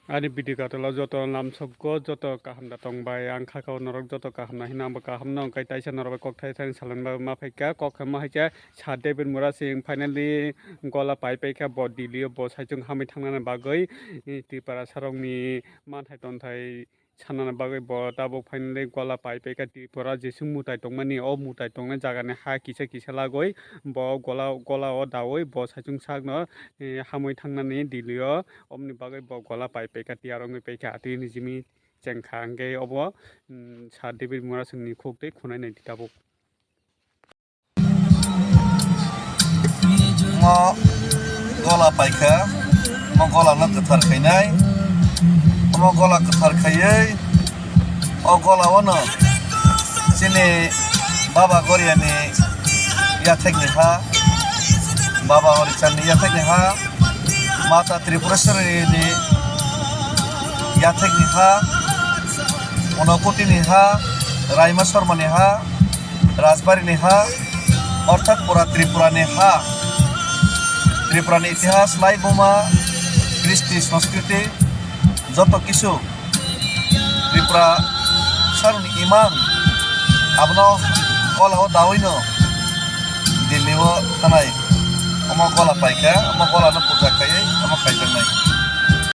Ani video katalo joto nam soggo joto kaham da tongbai ang khakao norok joto kaham na hinang ba kaham nong kai taisa norok kok thai thang salan ba ma phaika kok ma haika cha Devid Murasing finally gola pai pai kha bo dilio bo saijung hamai thangnani bagoi Tripura sarongni man thai ton thai sanana bagoi bo tabo finally gola pai pai kha Tripura jesung mutai tongmani o mutai tongna jagani ha kisa kisa lagoi bo gola o dawoi bo saijung sakno hamoi thangnani dilio omni bagai bo gola pai peka tiarong peka ati ni jimi chengkha angge obo sa Devid Murasing ni khokte khunai nei ditabo mo gola paika mo gola na kathar khainai mo gola kathar khayai o gola wono sini baba goriani yathek ni ha baba horichand ni yathek ni ha mata Tripureshwari ni yathek ni ha onokoti ni ha Raima Sharma ni ha Rajbari ni ha অর্থাৎ পুরা ত্রিপুরানি হা ত্রিপুরানি ইতিহাস লাইবোমা কৃষ্টি সংস্কৃতি যত কিছু ত্রিপুরা সারনি ইমান আপনো কলাও দাওইনো দিল্লিও থানায় আমার কলা পাইকা আমার কলা না পূজা খাই আমার খাইতে নাই